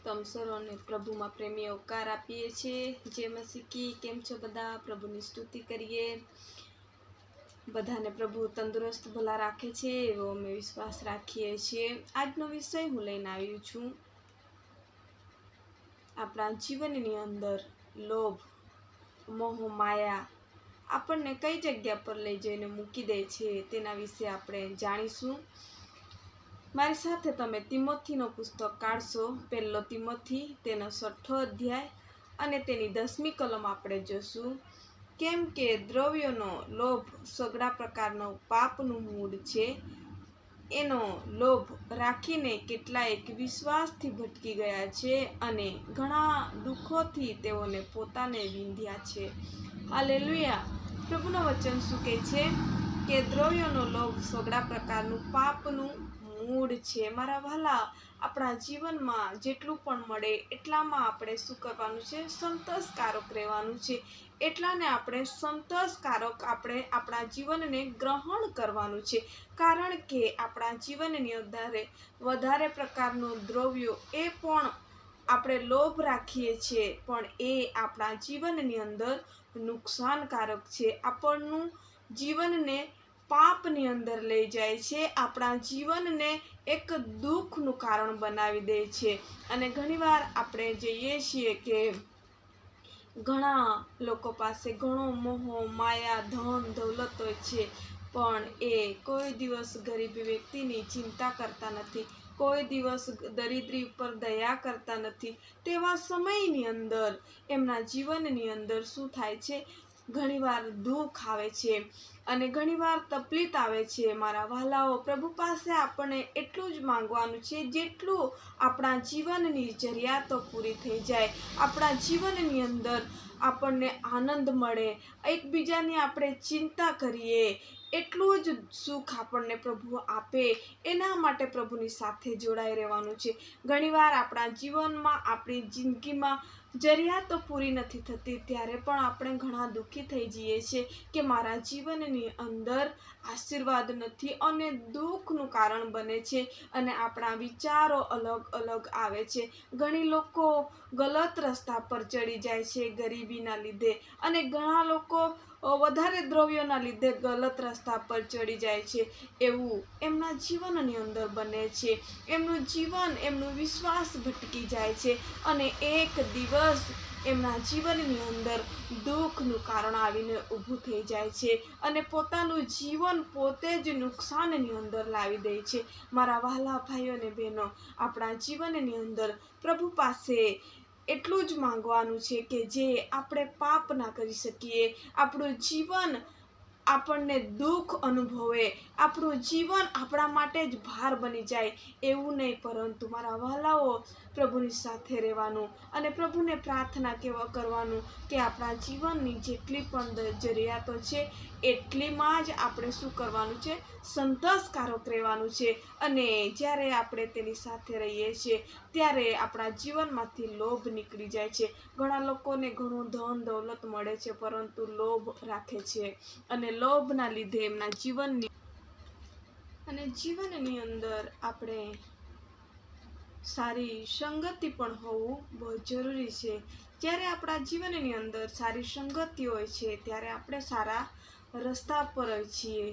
તમ સર્વને પ્રભુમાં પ્રેમી આવકાર આપીએ છીએ। જય મસીકી, કેમ છો બધા? પ્રભુની સ્તુતિ કરીએ। બધાને પ્રભુ તંદુરસ્ત ભલા રાખે છે એવો અમે વિશ્વાસ રાખીએ છીએ। આજનો વિષય હું લઈને આવી છું, આપણા જીવનની અંદર લોભ, મોહ, માયા આપણને કઈ જગ્યા પર લઈ જઈને મૂકી દે છે તેના વિશે આપણે જાણીશું। મારી સાથે તમે તિમોથીનો પુસ્તક કાઢશો, પહેલો તિમોથી તેનો 6થો અધ્યાય અને તેની 10મી કલમ આપણે જોશું। કેમ કે દ્રવ્યનો લોભ સઘળા પ્રકારનો પાપનું મૂળ છે। એનો લોભ રાખીને કેટલાયક વિશ્વાસથી ભટકી ગયા છે અને ઘણા દુઃખોથી તેઓને પોતાને વિંધ્યા છે। હાલેલુયા! પ્રભુનું વચન શું કહે છે કે દ્રવ્યનો લોભ સઘળા પ્રકારનું પાપનું મૂળ છે। મારા વહાલા, આપણા જીવનમાં જેટલું પણ મળે એટલામાં આપણે શું કરવાનું છે? સંતોષકારક રહેવાનું છે। એટલાને આપણે સંતોષકારક આપણે આપણા જીવનને ગ્રહણ કરવાનું છે, કારણ કે આપણા જીવનની અંદર વધારે પ્રકારનું દ્રવ્યો એ પણ આપણે લોભ રાખીએ છીએ, પણ એ આપણા જીવનની અંદર નુકસાનકારક છે। આપણનું જીવનને પાપની અંદર લઈ જાય છે, આપણા જીવનને એક દુઃખનું કારણ બનાવી દે છે। અને ઘણીવાર આપણે જોઈએ છીએ કે ઘણા લોકો પાસે ઘણો મોહ, માયા, ધન, દૌલત હોય છે, પણ એ કોઈ દિવસ ગરીબ વ્યક્તિની ચિંતા કરતા નથી, કોઈ દિવસ દરિદ્રી ઉપર દયા કરતા નથી। તેવા સમયની અંદર એમના જીવનની અંદર શું થાય છે? ઘણીવાર દુઃખ આવે છે અને ઘણીવાર તકલીફ આવે છે। મારા વહાલાઓ, પ્રભુ પાસે આપણને એટલું જ માંગવાનું છે જેટલું આપણા જીવનની જરૂરિયાતો પૂરી થઈ જાય, આપણા જીવનની અંદર આપણને આનંદ મળે, એકબીજાની આપણે ચિંતા કરીએ, એટલું જ સુખ આપણને પ્રભુ આપે, એના માટે પ્રભુની સાથે જોડાઈ રહેવાનું છે। ઘણીવાર આપણા જીવનમાં, આપણી જિંદગીમાં જરૂરિયાતો પૂરી નથી થતી, ત્યારે પણ આપણે ઘણા દુઃખી થઈ જઈએ છીએ કે મારા જીવનની અંદર આશીર્વાદ નથી અને દુઃખનું કારણ બને છે અને આપણા વિચારો અલગ અલગ આવે છે। ઘણી લોકો ગલત રસ્તા પર ચડી જાય છે ગરીબીના લીધે, અને ઘણા લોકો વધારે દ્રવ્યોના લીધે ગલત રસ્તા પર ચડી જાય છે। એવું એમના જીવનની અંદર બને છે, એમનું જીવન, એમનું વિશ્વાસ ભટકી જાય છે અને એક દિવસ એમના જીવનની અંદર દુઃખનું કારણ આવીને ઊભું થઈ જાય છે અને પોતાનું જીવન પોતે જ નુકસાનની અંદર લાવી દે છે। મારા વહાલા ભાઈઓ અને બહેનો, આપણા જીવનની અંદર પ્રભુ પાસે એટલું જ માંગવાનું છે કે જે આપણે પાપ ના કરી શકીએ, આપણું જીવન આપણને દુઃખ અનુભવે, આપણું જીવન આપણા માટે જ ભાર બની જાય એવું નહીં, પરંતુ મારા વહાલાઓ, પ્રભુની સાથે રહેવાનું અને પ્રભુને પ્રાર્થના કરવાનું કે આપણા જીવનની જેટલી પણ જરૂરિયાતો છે એટલીમાં જ આપણે શું કરવાનું છે? સંતોષકારક રહેવાનું છે। અને જ્યારે આપણે તેની સાથે રહીએ છીએ ત્યારે આપણા જીવનમાંથી લોભ નીકળી જાય છે। ઘણા લોકોને ઘણું ધન દૌલત મળે છે, પરંતુ લોભ રાખે છે અને લોભના લીધે એમના જીવનની અંદર આપણે સારી સંગતિ પણ હોવું બહુ જરૂરી છે। જ્યારે આપણા જીવનની અંદર સારી સંગતિ હોય છે ત્યારે આપણે સારા રસ્તા પર હોય છીએ।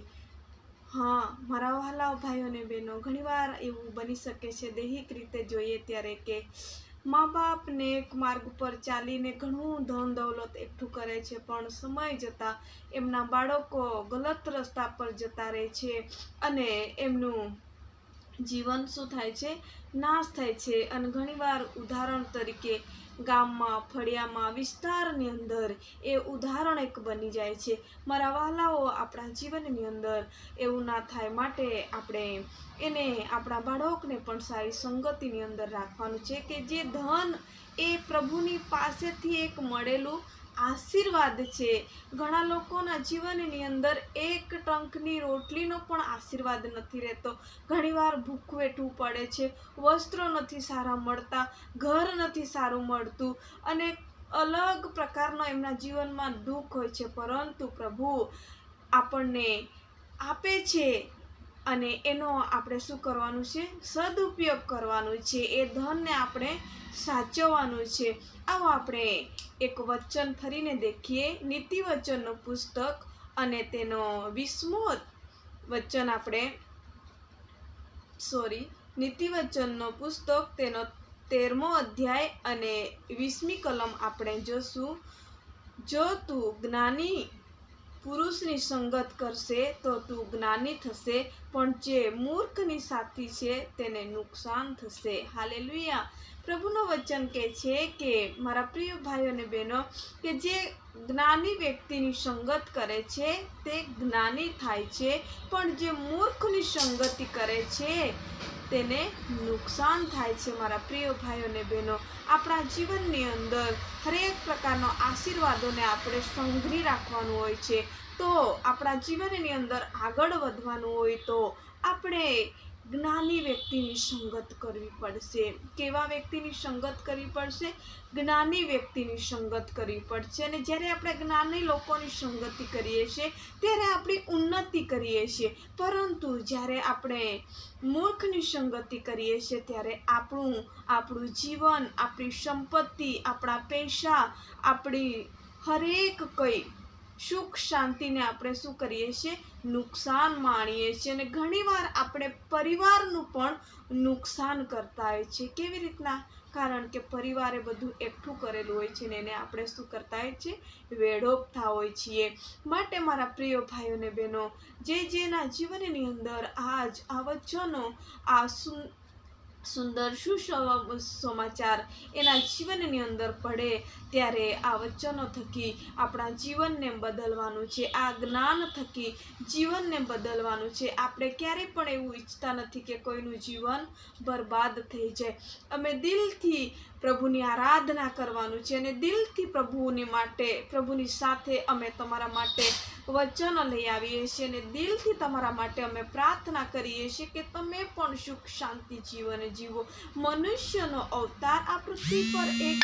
હા, મારા વહાલા ભાઈઓ અને બહેનો, ઘણીવાર એવું બની શકે છે દૈહિક રીતે જોઈએ ત્યારે કે મા બાપને એક માર્ગ પર ચાલીને ઘણું ધન દૌલત એકઠું કરે છે, પણ સમય જતાં એમના બાળકો ગલત રસ્તા પર જતા રહે છે અને એમનું જીવન શું થાય છે? નાશ થાય છે। અને ઘણીવાર ઉદાહરણ તરીકે ગામમાં, ફળિયામાં, વિસ્તારની અંદર એ ઉદાહરણ એક બની જાય છે। મારા વહાલાઓ, આપણા જીવનની અંદર એવું ના થાય માટે આપણે એને, આપણા બાળકને પણ સારી સંગતિની અંદર રાખવાનું છે કે જે ધન એ પ્રભુની પાસેથી એક મળેલું આશીર્વાદ છે। ઘણા લોકોના જીવનની અંદર એક ટંકની રોટલીનો પણ આશીર્વાદ નથી રહેતો, ઘણીવાર ભૂખ વેઠવું પડે છે, વસ્ત્રો નથી સારા મળતા, ઘર નથી સારું મળતું અને અલગ પ્રકારનો એમના જીવનમાં દુઃખ હોય છે, પરંતુ પ્રભુ આપણને આપે છે અને એનો આપણે શું કરવાનું છે? સદુપયોગ કરવાનું છે. એ ધનને આપણે સાચવવાનું છે. આવો આપણે એક વચન ફરીને દેખીએ. નીતિ વચનનું પુસ્તક અને તેનો 20મો વચન આપણે નીતિ વચનનું પુસ્તક તેનો 13મો અધ્યાય અને 20મી કલમ આપણે જોશું. જો તું જ્ઞાની પુરુષની સંગત કરશે તો તું જ્ઞાની થશે, પણ જે મૂર્ખની સાથી છે તેને નુકસાન થશે. હાલેલુયા. પ્રભુનું વચન કહે છે કે મારા પ્રિય ભાઈઓ અને બહેનો, કે જે જ્ઞાની વ્યક્તિની સંગત કરે છે તે જ્ઞાની થાય છે, પણ જે મૂર્ખની સંગતિ કરે છે તેને નુકસાન થાય છે. મારા પ્રિય ભાઈઓ અને બહેનો, આપણા જીવનની અંદર હરેક પ્રકારના આશીર્વાદોને આપણે સંઘરી રાખવાનું હોય છે. તો આપણા જીવનની અંદર આગળ વધવાનું હોય તો આપણે જ્ઞાની વ્યક્તિની સંગત કરવી પડશે. કેવા વ્યક્તિની સંગત કરવી પડશે? જ્ઞાની વ્યક્તિની સંગત કરવી પડશે. અને જ્યારે આપણે જ્ઞાની લોકોની સંગતિ કરીએ છીએ ત્યારે આપણી ઉન્નતિ કરીએ છીએ, પરંતુ જ્યારે આપણે મૂર્ખની સંગતિ કરીએ છીએ ત્યારે આપણું જીવન, આપણી સંપત્તિ, આપણા પૈસા, આપણી હરેક કંઈ સુખ શાંતિને આપણે શું કરીએ છીએ? નુકસાન માણીએ છીએ. અને ઘણીવાર આપણે પરિવારનું પણ નુકસાન કરતા હોય છે. કેવી રીતના? કારણ કે પરિવારે બધું એકઠું કરેલું હોય છે ને એને આપણે શું કરતા હોય છે? વેડોપતા હોય છીએ. માટે મારા પ્રિય ભાઈઓ અને બહેનો, જેના જીવનની અંદર આ વચનો, આ સુંદર સુસમાચાર એના જીવનની અંદર પડે ત્યારે આ વચનો થકી આપણા જીવનને બદલવાનું છે. આ જ્ઞાન થકી જીવનને બદલવાનું છે. આપણે ક્યારેય પણ એવું ઈચ્છતા નથી કે કોઈનું જીવન બરબાદ થઈ જાય. અમે દિલથી પ્રભુની આરાધના કરવાનું છે અને દિલથી પ્રભુની સાથે અમે તમારા માટે વચનો લઈ આવીએ છીએ અને દિલથી તમારા માટે અમે પ્રાર્થના કરીએ છીએ કે તમે પણ સુખ શાંતિ જીવન જીવો. મનુષ્યનો અવતાર આ પૃથ્વી પર એક